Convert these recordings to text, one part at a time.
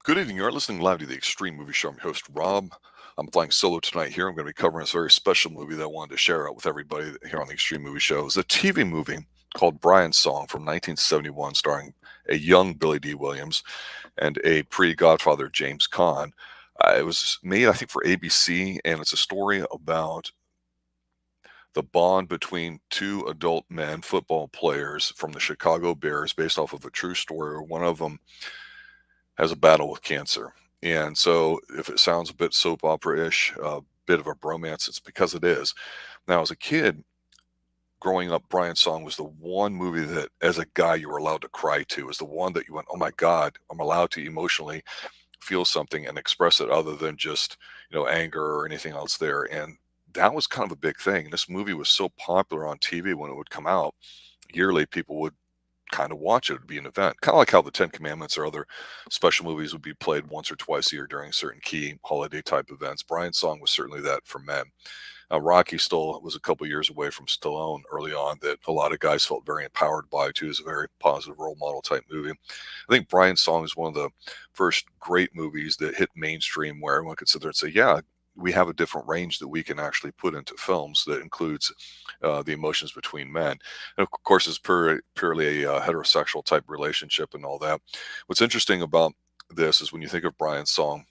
Good evening. You're listening live to the Extreme Movie Show. I'm your host, Rob. I'm flying solo tonight here. I'm going to be covering this very special movie that I wanted to share out with everybody here on the Extreme Movie Show. It's a TV movie called Brian's Song from 1971, starring a young Billy D. Williams and a pre-Godfather James Caan. It was made, I think, for ABC, and it's a story about the bond between two adult men, football players from the Chicago Bears, based off of a true story where one of them has a battle with cancer. And so, if it sounds a bit soap opera-ish, a bit of a bromance, it's because it is. Now, as a kid growing up, Brian's Song was the one movie that, as a guy, you were allowed to cry to. It was the one that you went, "Oh my God, I'm allowed to emotionally feel something and express it other than just, anger or anything else there." And that was kind of a big thing. This movie was so popular on TV when it would come out. Yearly, people would kind of watch it. It would be an event, kind of like how the Ten Commandments or other special movies would be played once or twice a year during certain key holiday type events. Brian's Song was certainly that for men. Rocky still was a couple years away from Stallone early on, that a lot of guys felt very empowered by, too. Is a very positive role model type movie. I think Brian's Song is one of the first great movies that hit mainstream where everyone could sit there and say, yeah, we have a different range that we can actually put into films that includes the emotions between men. And of course, it's purely a heterosexual type relationship and all that. What's interesting about this is when you think of Brian's Song,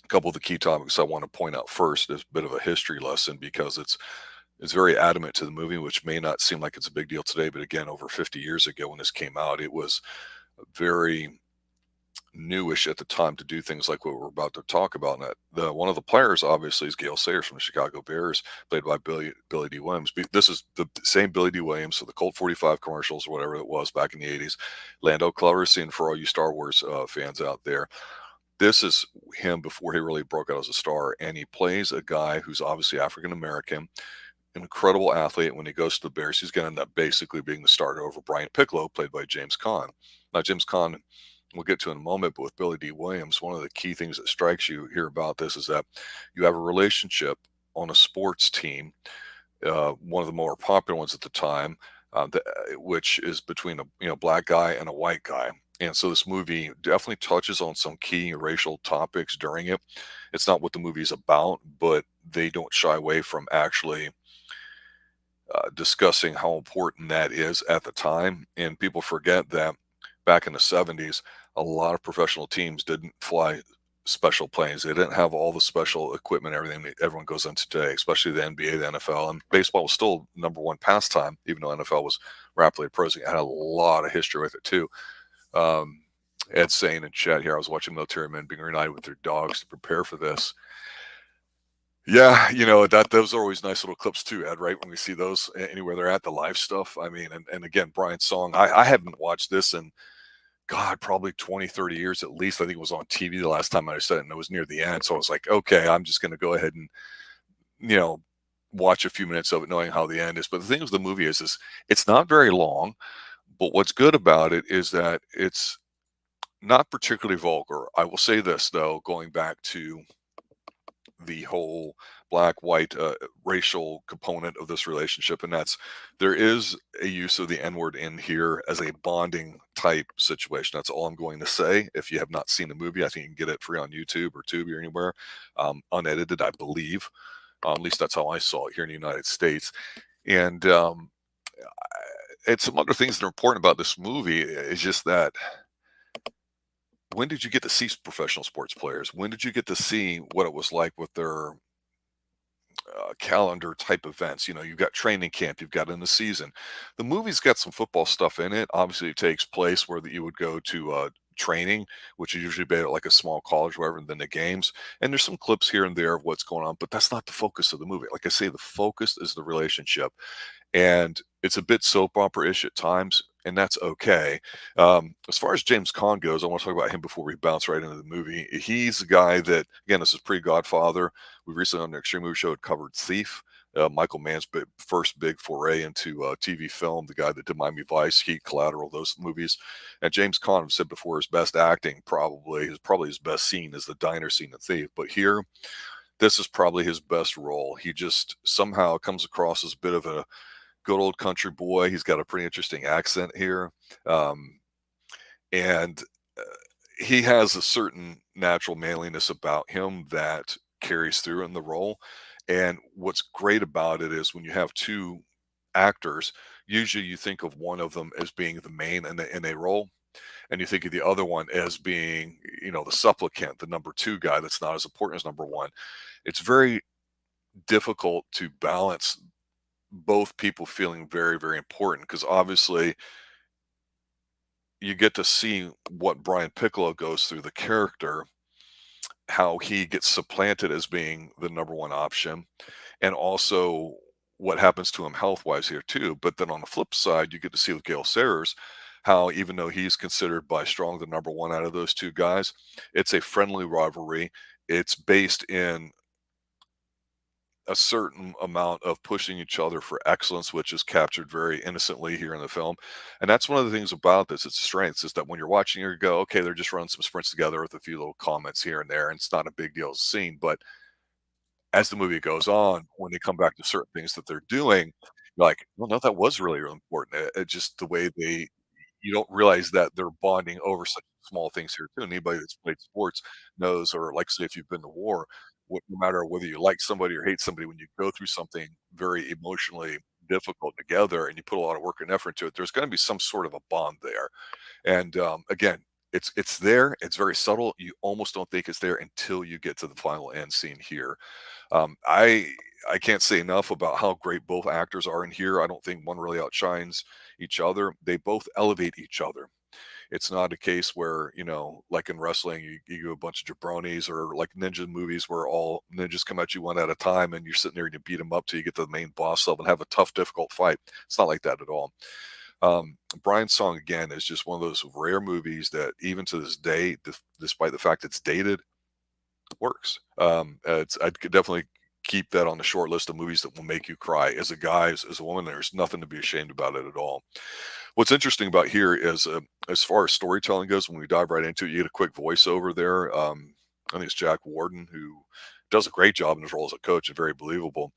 a couple of the key topics I want to point out first is a bit of a history lesson, because it's very adamant to the movie, which may not seem like it's a big deal today, but again, over 50 years ago when this came out, it was very newish at the time to do things like what we're about to talk about. And one of the players, obviously, is Gale Sayers from the Chicago Bears, played by Billy D. Williams. This is the same Billy D. Williams, so the Colt 45 commercials or whatever it was back in the 80s. Lando Calrissian, for all you Star Wars fans out there. This is him before he really broke out as a star, and he plays a guy who's obviously African American, an incredible athlete. When he goes to the Bears, he's going to end up basically being the starter over Brian Piccolo, played by James Caan. Now, James Caan, we'll get to in a moment, but with Billy D. Williams, one of the key things that strikes you here about this is that you have a relationship on a sports team, one of the more popular ones at the time, which is between a black guy and a white guy. And so this movie definitely touches on some key racial topics during it. It's not what the movie is about, but they don't shy away from actually discussing how important that is at the time. And people forget that back in the 70s, a lot of professional teams didn't fly special planes. They didn't have all the special equipment, everything that everyone goes into today, especially the NBA, the NFL. And baseball was still number one pastime, even though NFL was rapidly approaching. It had a lot of history with it, too. Ed saying in chat here, I was watching military men being reunited with their dogs to prepare for this. Yeah, those are always nice little clips too, Ed, right? When we see those anywhere they're at, the live stuff. I mean, and again, Brian's Song, I haven't watched this in, God, probably 20, 30 years at least. I think it was on TV the last time I said it, and it was near the end. So I was like, okay, I'm just going to go ahead and, watch a few minutes of it knowing how the end is. But the thing with the movie is it's not very long, but what's good about it is that it's not particularly vulgar. I will say this, though, going back to the whole black white racial component of this relationship, and that's, there is a use of the n-word in here as a bonding type situation. That's all I'm going to say. If you have not seen the movie, I think you can get it free on YouTube or Tubi or anywhere, unedited, I believe. At least that's how I saw it here in the United States. And some other things that are important about this movie is just that, when did you get to see professional sports players? When did you get to see what it was like with their calendar type events? You've got training camp, you've got in the season. The movie's got some football stuff in it. Obviously, it takes place where you would go to training, which is usually better like a small college, whatever, than the games. And there's some clips here and there of what's going on, but that's not the focus of the movie. Like I say, the focus is the relationship. And it's a bit soap opera-ish at times, and that's okay. As far as James Caan goes, I want to talk about him before we bounce right into the movie. He's a guy that, again, this is pre-Godfather. We recently on the Extreme Movie Show had covered Thief, Michael Mann's first big foray into TV film, the guy that did Miami Vice, Heat, Collateral, those movies. And James Caan, I've said before, his best acting probably his best scene is the diner scene in Thief. But here, this is probably his best role. He just somehow comes across as a bit of a good old country boy. He's got a pretty interesting accent here. And he has a certain natural manliness about him that carries through in the role. And what's great about it is when you have two actors, usually you think of one of them as being the main in a role, and you think of the other one as being, the supplicant, the number two guy that's not as important as number one. It's very difficult to balance both people feeling very, very important because obviously you get to see what Brian Piccolo goes through, the character, how he gets supplanted as being the number one option, and also what happens to him health wise here too. But then on the flip side, you get to see with Gale Sayers how even though he's considered by Strong the number one out of those two guys, it's a friendly rivalry. It's based in a certain amount of pushing each other for excellence, which is captured very innocently here in the film. And that's one of the things about this, its strengths, is that when you're watching, you go, okay, they're just running some sprints together with a few little comments here and there, and it's not a big deal as a scene. But as the movie goes on, when they come back to certain things that they're doing, you're like, well, no, that was really, really important. It just the way you don't realize that they're bonding over such small things here too. And anybody that's played sports knows, or like say if you've been to war, no matter whether you like somebody or hate somebody, when you go through something very emotionally difficult together and you put a lot of work and effort into it, there's going to be some sort of a bond there. And again, it's there. It's very subtle. You almost don't think it's there until you get to the final end scene here. I can't say enough about how great both actors are in here. I don't think one really outshines each other. They both elevate each other. It's not a case where, like in wrestling, you do a bunch of jabronis, or like ninja movies where all ninjas come at you one at a time and you're sitting there and you beat them up till you get to the main boss level and have a tough, difficult fight. It's not like that at all. Brian's Song, again, is just one of those rare movies that even to this day, despite the fact it's dated, works. I could definitely keep that on the short list of movies that will make you cry. As a guy, as a woman, there's nothing to be ashamed about it at all. What's interesting about here is, as far as storytelling goes, when we dive right into it, you get a quick voiceover there. I think it's Jack Warden, who does a great job in his role as a coach and very believable.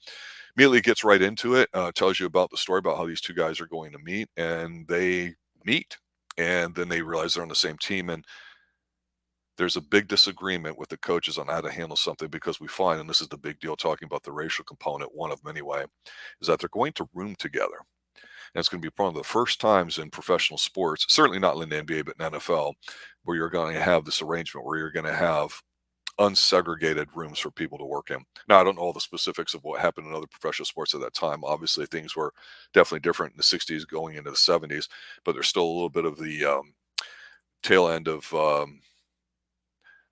Immediately gets right into it, tells you about the story about how these two guys are going to meet, and they meet, and then they realize they're on the same team, and there's a big disagreement with the coaches on how to handle something because we find, and this is the big deal talking about the racial component, one of them anyway, is that they're going to room together. And it's going to be one of the first times in professional sports, certainly not in the NBA, but in NFL, where you're going to have this arrangement where you're going to have unsegregated rooms for people to work in. Now, I don't know all the specifics of what happened in other professional sports at that time. Obviously, things were definitely different in the 60s going into the 70s, but there's still a little bit of the tail end of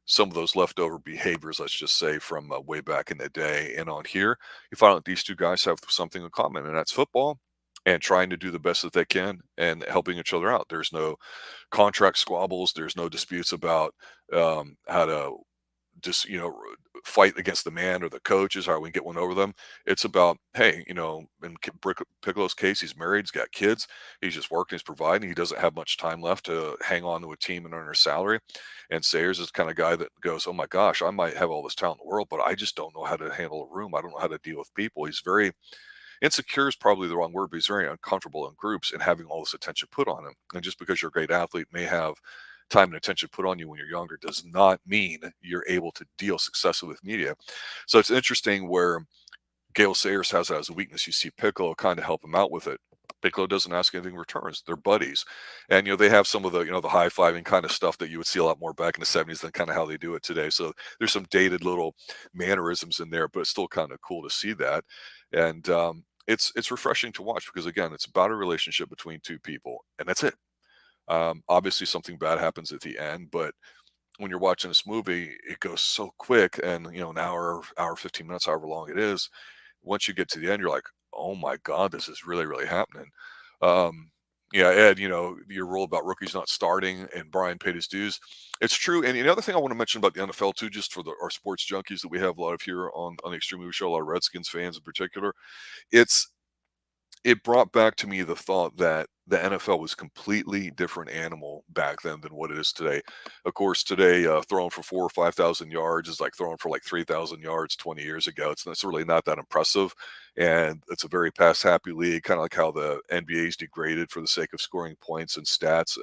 some of those leftover behaviors, let's just say, from way back in the day. And on here, you find out these two guys have something in common, and that's football and trying to do the best that they can and helping each other out. There's no contract squabbles. There's no disputes about how to just fight against the man or the coaches, how we can get one over them. It's about, hey, in Piccolo's case, he's married, he's got kids, he's just working, he's providing, he doesn't have much time left to hang on to a team and earn a salary. And Sayers is the kind of guy that goes, oh my gosh, I might have all this talent in the world, but I just don't know how to handle a room, I don't know how to deal with people. He's very insecure, is probably the wrong word, but he's very uncomfortable in groups and having all this attention put on him. And just because you're a great athlete may have time and attention put on you when you're younger does not mean you're able to deal successfully with media. So it's interesting where Gale Sayers has that as a weakness. You see Piccolo kind of help him out with it. Piccolo doesn't ask anything in returns. They're buddies. And they have some of the, the high-fiving kind of stuff that you would see a lot more back in the 70s than kind of how they do it today. So there's some dated little mannerisms in there, but it's still kind of cool to see that. And it's refreshing to watch because again, it's about a relationship between two people, and that's it. Obviously, something bad happens at the end, but when you're watching this movie, it goes so quick, and an hour 15 minutes, however long it is. Once you get to the end, you're like, oh my god, this is really, really happening. Um, yeah, Ed, your rule about rookies not starting and Brian paid his dues. It's true. And the other thing I want to mention about the NFL too, just for our sports junkies that we have a lot of here on the Extreme Movie Show, a lot of Redskins fans in particular, it's it brought back to me the thought that the NFL was completely different animal back then than what it is today. Of course, today throwing for 4 or 5,000 yards is like throwing for like 3,000 yards 20 years ago. It's really not that impressive, and it's a very pass happy league, kind of like how the NBA's degraded for the sake of scoring points and stats.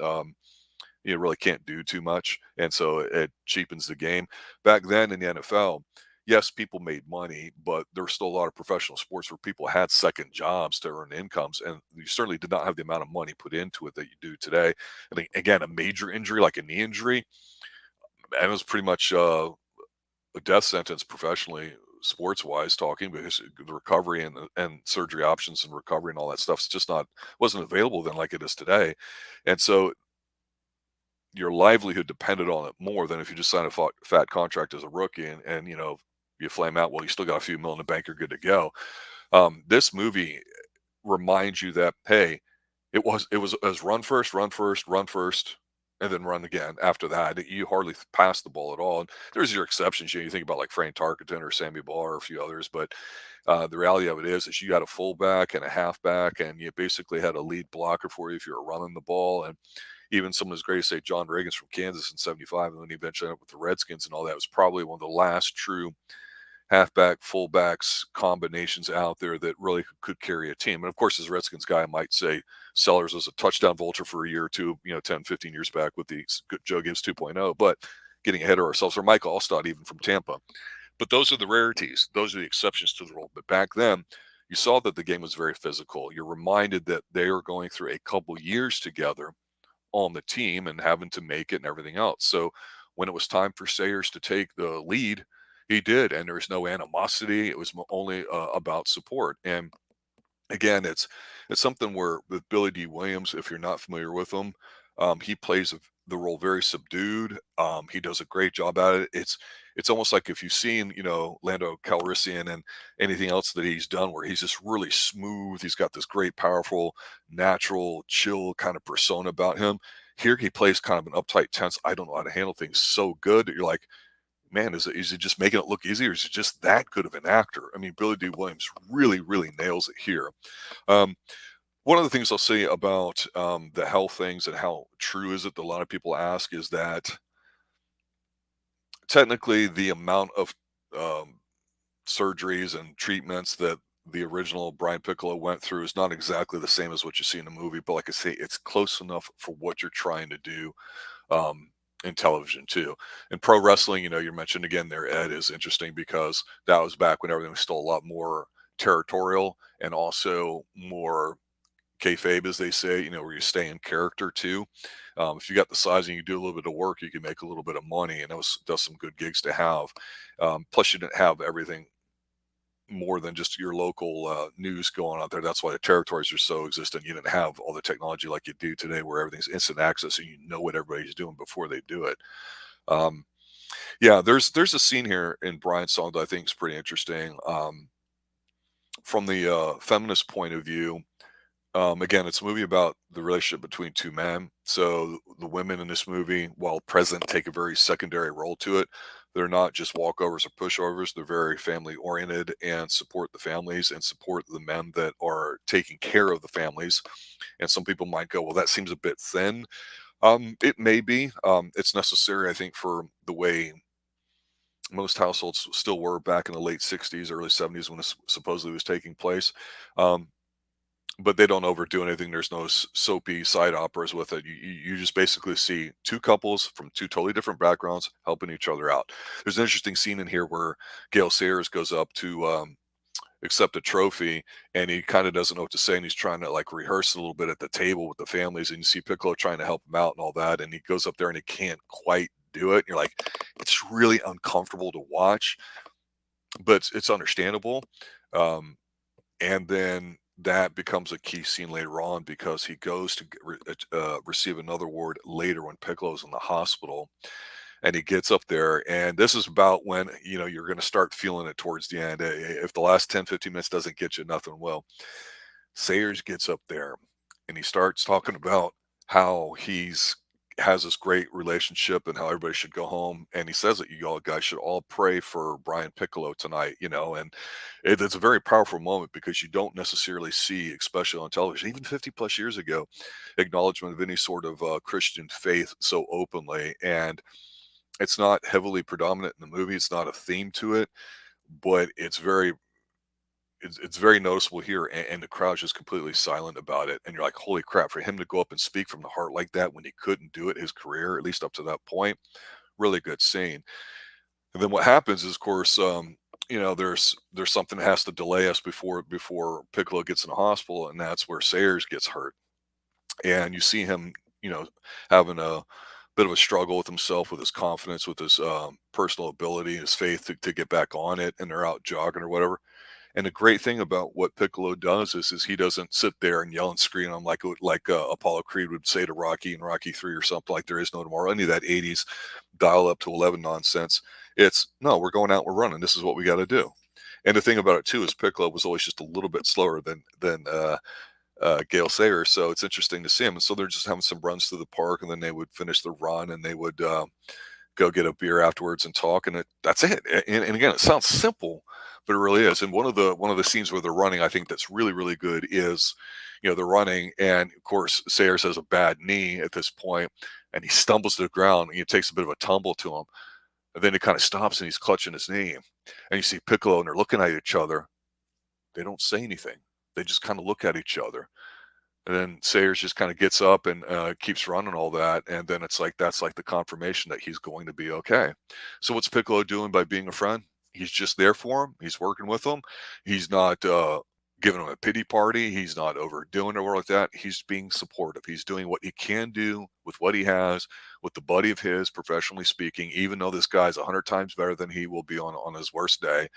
you really can't do too much, and so it cheapens the game. Back then in the NFL, yes, people made money, but there were still a lot of professional sports where people had second jobs to earn incomes, and you certainly did not have the amount of money put into it that you do today. And again, a major injury like a knee injury, and it was pretty much a death sentence professionally, sports wise talking, because the recovery and surgery options and recovery and all that stuff's just not wasn't available then like it is today. And so your livelihood depended on it more than if you just sign a fat contract as a rookie and you flame out. Well, you still got a few mil in the bank, you're good to go. This movie reminds you that, hey, it was run first, run first, run first, and then run again. After that, you hardly pass the ball at all. And there's your exceptions. You think about like Frank Tarkenton or Sammy Barr or a few others, but the reality of it is you got a fullback and a halfback, and you basically had a lead blocker for you if you were running the ball. And even someone as great as say John Reagan's from Kansas in '75, and then he eventually ended up with the Redskins and all that, was probably one of the last true halfback, fullbacks combinations out there that really could carry a team. And of course, as a Redskins guy, I might say Sellers was a touchdown vulture for a year or two, 10, 15 years back with the Joe Gibbs 2.0, but getting ahead of ourselves, or Michael Allstott even from Tampa. But those are the rarities. Those are the exceptions to the rule. But back then, you saw that the game was very physical. You're reminded that they are going through a couple years together on the team and having to make it and everything else. So when it was time for Sayers to take the lead, he did, and there was no animosity. It was only about support. And again, it's something where with Billy D. Williams, if you're not familiar with him, he plays the role very subdued. He does a great job at it. It's almost like if you've seen Lando Calrissian and anything else that he's done, where he's just really smooth. He's got this great, powerful, natural, chill kind of persona about him. Here he plays kind of an uptight, tense. I don't know how to handle things so good that you're like, man, is it just making it look easy, or is it just that good of an actor? I mean, Billy D. Williams really, really nails it here. Um, One of the things I'll say about the health things and how true is it that a lot of people ask is that technically the amount of um, surgeries and treatments that the original Brian Piccolo went through is not exactly the same as what you see in the movie. But like I say, it's close enough for what you're trying to do in television too. And pro wrestling, you mentioned again there, Ed, is interesting because that was back when everything was still a lot more territorial and also more kayfabe, as they say, where you stay in character too. If you got the size and you do a little bit of work, you can make a little bit of money, and does some good gigs to have. Plus, you didn't have everything more than just your local news going out there. That's why the territories are so existent. You didn't have all the technology like you do today, where everything's instant access and you know what everybody's doing before they do it. Um, yeah, there's a scene here in Brian's song that I think is pretty interesting. From the feminist point of view, again, it's a movie about the relationship between two men. So the women in this movie, while present, take a very secondary role to it. They're not just walkovers or pushovers. They're very family oriented and support the families and support the men that are taking care of the families. And some people might go, well, that seems a bit thin. It may be. It's necessary, I think, for the way most households still were back in the late 60s, early 70s when this supposedly was taking place. Um, but they don't overdo anything. There's no soapy side operas with it. You just basically see two couples from two totally different backgrounds helping each other out. There's an interesting scene in here where Gail Sayers goes up to accept a trophy, and he kind of doesn't know what to say, and he's trying to like rehearse a little bit at the table with the families, and you see Piccolo trying to help him out and all that, and he goes up there and he can't quite do it. And you're like, it's really uncomfortable to watch, but it's understandable. Um, and then that becomes a key scene later on because he goes to receive another award later when Piccolo's in the hospital, and he gets up there, and this is about when you're going to start feeling it towards the end. If the last 10, 15 minutes doesn't get you, nothing will. Sayers gets up there and he starts talking about how he's has this great relationship and how everybody should go home. And he says that you all guys should all pray for Brian Piccolo tonight, and it's a very powerful moment because you don't necessarily see, especially on television, even 50 plus years ago, acknowledgement of any sort of Christian faith so openly. And it's not heavily predominant in the movie. It's not a theme to it, but it's very it's very noticeable here, and the crowd's just completely silent about it, and you're like, "Holy crap!" For him to go up and speak from the heart like that when he couldn't do it his career, at least up to that point, really good scene. And then what happens is, of course, there's something that has to delay us before Piccolo gets in the hospital, and that's where Sayers gets hurt, and you see him, you know, having a bit of a struggle with himself, with his confidence, with his personal ability, his faith to get back on it, and they're out jogging or whatever. And the great thing about what Piccolo does is he doesn't sit there and yell and scream on Apollo Creed would say to Rocky in Rocky 3 or something like there is no tomorrow. Any of that 80s dial up to 11 nonsense. It's no, we're going out, we're running. This is what we got to do. And the thing about it too is Piccolo was always just a little bit slower than Gale Sayers, so it's interesting to see him. And so they're just having some runs through the park, and then they would finish the run, and they would go get a beer afterwards and talk, and that's it. And again, it sounds simple, but it really is. And one of the scenes where they're running, I think that's really really good is, they're running, and of course Sayers has a bad knee at this point, and he stumbles to the ground, and it takes a bit of a tumble to him, and then he kind of stops and he's clutching his knee, and you see Piccolo and they're looking at each other. They don't say anything. They just kind of look at each other. And then Sayers just kind of gets up and keeps running all that. And then it's like that's like the confirmation that he's going to be okay. So what's Piccolo doing by being a friend? He's just there for him. He's working with him. He's not giving him a pity party. He's not overdoing it or like that. He's being supportive. He's doing what he can do with what he has, with the buddy of his, professionally speaking, even though this guy's 100 times better than he will be on his worst day.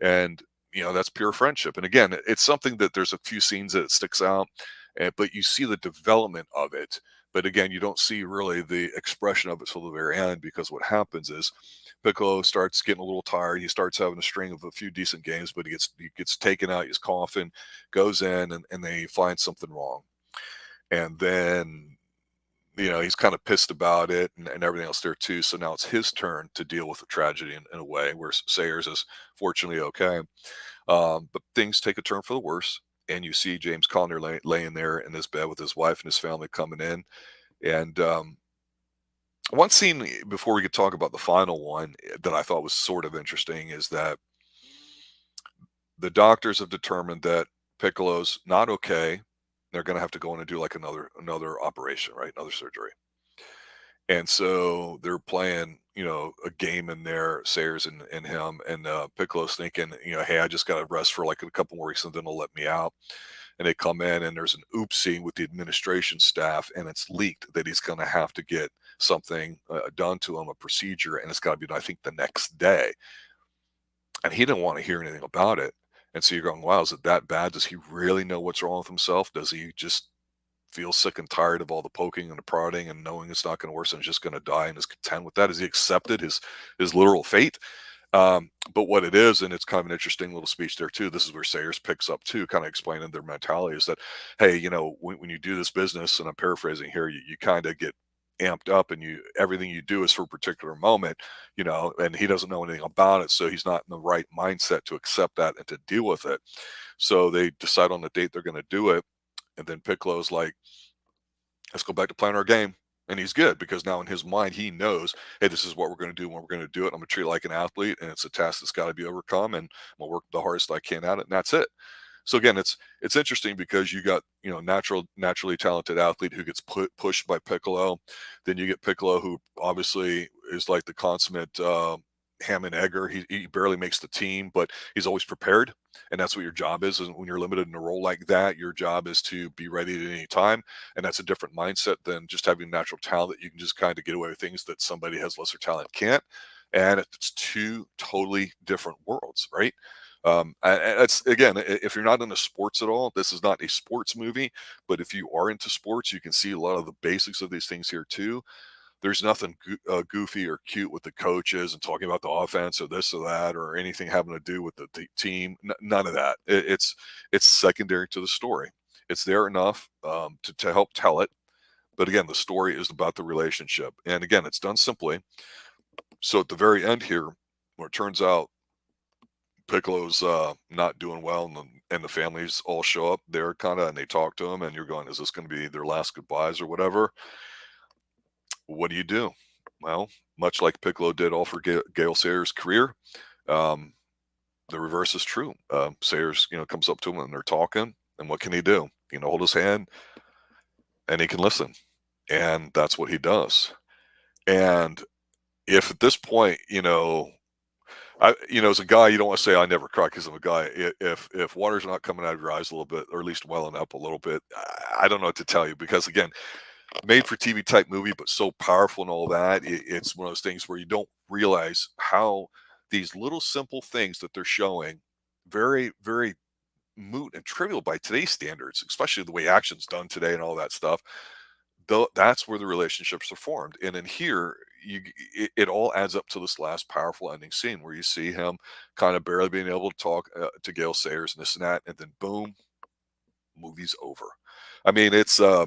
And that's pure friendship. And again, it's something that there's a few scenes that it sticks out, but you see the development of it. But again, you don't see really the expression of it till the very end, because what happens is Piccolo starts getting a little tired. He starts having a string of a few decent games, but he gets taken out. He's coughing, goes in, and they find something wrong. And then he's kind of pissed about it, and everything else there too. So now it's his turn to deal with the tragedy in a way where Sayers is fortunately okay. But things take a turn for the worse, and you see James Conner laying there in his bed with his wife and his family coming in. And one scene before we could talk about the final one that I thought was sort of interesting is that the doctors have determined that Piccolo's not okay. They're going to have to go in and do like another operation, right? Another surgery. And so they're playing, a game in there, Sayers and him, and Piccolo's thinking, hey, I just got to rest for like a couple more weeks and then they'll let me out. And they come in and there's an oopsie with the administration staff, and it's leaked that he's going to have to get something done to him, a procedure, and it's got to be, I think, the next day. And he didn't want to hear anything about it. And so you're going, wow, is it that bad? Does he really know what's wrong with himself? Does he just feel sick and tired of all the poking and the prodding and knowing it's not going to worsen, he's just going to die and is content with that? Has he accepted his literal fate? But what it is, and it's kind of an interesting little speech there too. This is where Sayers picks up too, kind of explaining their mentality is that, hey, when you do this business, and I'm paraphrasing here, you kind of get amped up, and everything you do is for a particular moment, and he doesn't know anything about it, so he's not in the right mindset to accept that and to deal with it. So they decide on the date they're going to do it, and then Piccolo's like, let's go back to playing our game. And he's good because now in his mind, he knows, hey, this is what we're going to do when we're going to do it. I'm going to treat it like an athlete, and it's a task that's got to be overcome, and I'm going to work the hardest I can at it, and that's it. So again, it's interesting because you got naturally talented athlete who gets pushed by Piccolo. Then you get Piccolo, who obviously is like the consummate ham and egger. He barely makes the team, but he's always prepared, and that's what your job is. And when you're limited in a role like that, your job is to be ready at any time, and that's a different mindset than just having natural talent that you can just kind of get away with things that somebody has lesser talent can't. And it's two totally different worlds, right? And it's, again, if you're not into sports at all, this is not a sports movie. But if you are into sports, you can see a lot of the basics of these things here too. There's nothing goofy or cute with the coaches and talking about the offense or this or that or anything having to do with the team. None of that. It's secondary to the story. It's there enough to help tell it. But again, the story is about the relationship. And again, it's done simply. So at the very end here, where it turns out Piccolo's not doing well, and the families all show up there kind of, and they talk to him, and you're going, is this going to be their last goodbyes or whatever? What do you do? Well, much like Piccolo did all for Gale Sayers' career, um, the reverse is true. Sayers, comes up to him and they're talking, and what can he do? Hold his hand and he can listen, and that's what he does. And if at this point, as a guy, you don't want to say I never cry because I'm a guy. If water's not coming out of your eyes a little bit, or at least welling up a little bit, I don't know what to tell you because again, made for TV type movie, but so powerful and all that. It's one of those things where you don't realize how these little simple things that they're showing, very, very moot and trivial by today's standards, especially the way action's done today and all that stuff. Though that's where the relationships are formed. And in here, it all adds up to this last powerful ending scene where you see him kind of barely being able to talk to Gail Sayers and this and that, and then boom, movie's over. I mean, it's a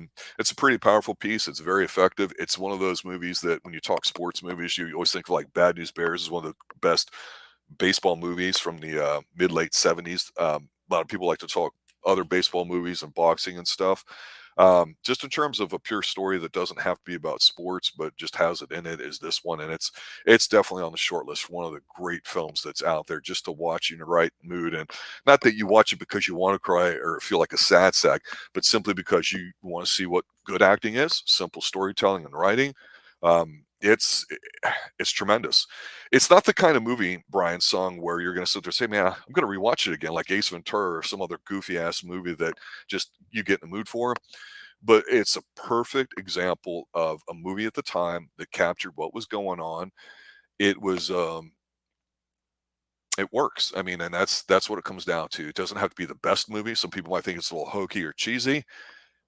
pretty powerful piece. It's very effective. It's one of those movies that when you talk sports movies, you always think of like Bad News Bears is one of the best baseball movies from the mid late 70s. A lot of people like to talk other baseball movies and boxing and stuff. Just in terms of a pure story that doesn't have to be about sports, but just has it in it, is this one, and it's definitely on the short list for one of the great films that's out there just to watch in the right mood, and not that you watch it because you want to cry or feel like a sad sack, but simply because you want to see what good acting is, simple storytelling and writing. It's tremendous. It's not the kind of movie, Brian Song, where you're going to sit there and say, "Man, I'm going to rewatch it again," like Ace Ventura or some other goofy ass movie that just you get in the mood for. But it's a perfect example of a movie at the time that captured what was going on. It was it works. I mean, and that's what it comes down to. It doesn't have to be the best movie. Some people might think it's a little hokey or cheesy,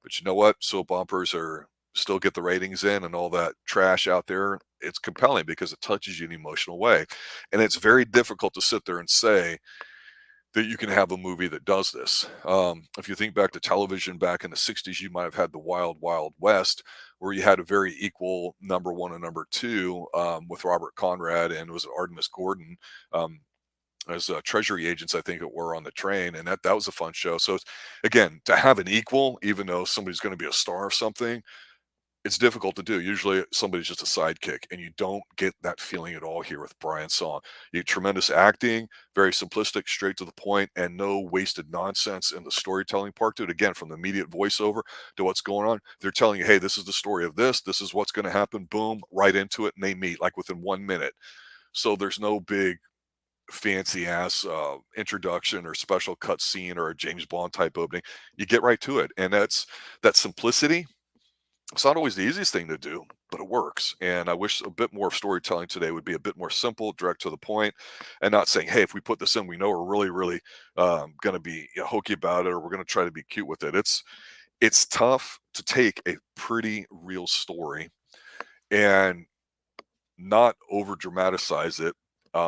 but you know what? Soap operas are still get the ratings in and all that trash out there. It's compelling because it touches you in an emotional way. And it's very difficult to sit there and say that you can have a movie that does this. If you think back to television back in the 60s, you might have had the Wild Wild West, where you had a very equal number one and number two with Robert Conrad and was it Artemis Gordon um, as treasury agents, I think it were on the train, and that was a fun show. So again, to have an equal, even though somebody's going to be a star of something, it's difficult to do. Usually somebody's just a sidekick, and you don't get that feeling at all here with Brian Song. You get tremendous acting, very simplistic, straight to the point, and no wasted nonsense in the storytelling part to it. Again, from the immediate voiceover to what's going on, they're telling you, hey, this is the story of this. This is what's going to happen. Boom, right into it, and they meet like within 1 minute. So there's no big fancy ass introduction or special cut scene or a James Bond type opening. You get right to it. And that simplicity, it's not always the easiest thing to do, but it works. And I wish a bit more of storytelling today would be a bit more simple, direct to the point, and not saying, "Hey, if we put this in, we know we're really, really going to be hokey about it, or we're going to try to be cute with it." It's tough to take a pretty real story and not over dramatize it.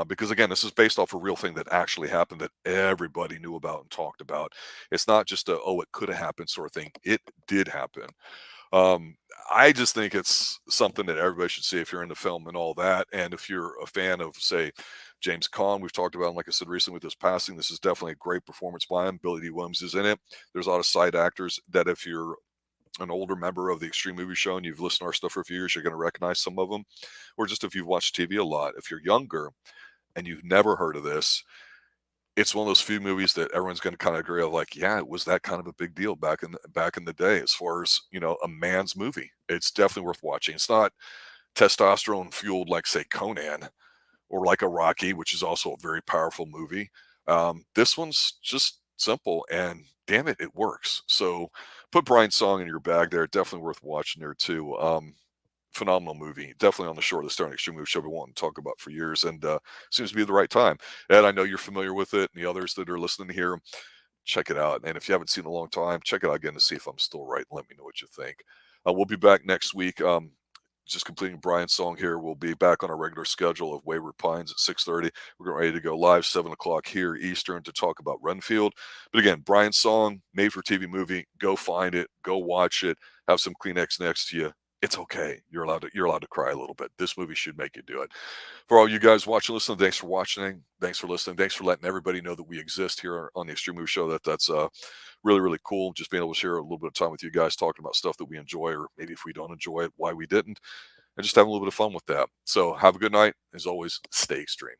Because again, this is based off a real thing that actually happened that everybody knew about and talked about. It's not just a oh, it could have happened sort of thing. It did happen. Um, I just think it's something that everybody should see if you're into film and all that. And if you're a fan of, say, James Caan, we've talked about him, like I said recently with his passing, this is definitely a great performance by him. Billy D. Williams is in it. There's a lot of side actors that if you're an older member of the Extreme Movie Show and you've listened to our stuff for a few years, you're going to recognize some of them. Or just if you've watched TV a lot, if you're younger and you've never heard of this, it's one of those few movies that everyone's going to kind of agree of like, yeah, it was that kind of a big deal back in the day as far as a man's movie. It's definitely worth watching. It's not testosterone fueled like say Conan or like a Rocky, which is also a very powerful movie. This one's just simple and damn it, it works. So put Brian's Song in your bag there. Definitely worth watching there too. Phenomenal movie. Definitely on the short list of an Extreme Movie Show we want to talk about for years, and seems to be the right time. Ed, I know you're familiar with it, and the others that are listening here, check it out. And if you haven't seen it in a long time, check it out again to see if I'm still right. Let me know what you think. We'll be back next week. Just completing Brian's Song here. We'll be back on our regular schedule of Wayward Pines at 6:30. We're ready to go live 7 o'clock here Eastern to talk about Renfield. But again, Brian's Song, made for TV movie. Go find it. Go watch it. Have some Kleenex next to you. It's okay. You're allowed to cry a little bit. This movie should make you do it. For all you guys watching, listening, thanks for watching. Thanks for listening. Thanks for letting everybody know that we exist here on the Extreme Movie Show. That's really, really cool. Just being able to share a little bit of time with you guys talking about stuff that we enjoy, or maybe if we don't enjoy it, why we didn't, and just having a little bit of fun with that. So have a good night. As always, stay extreme.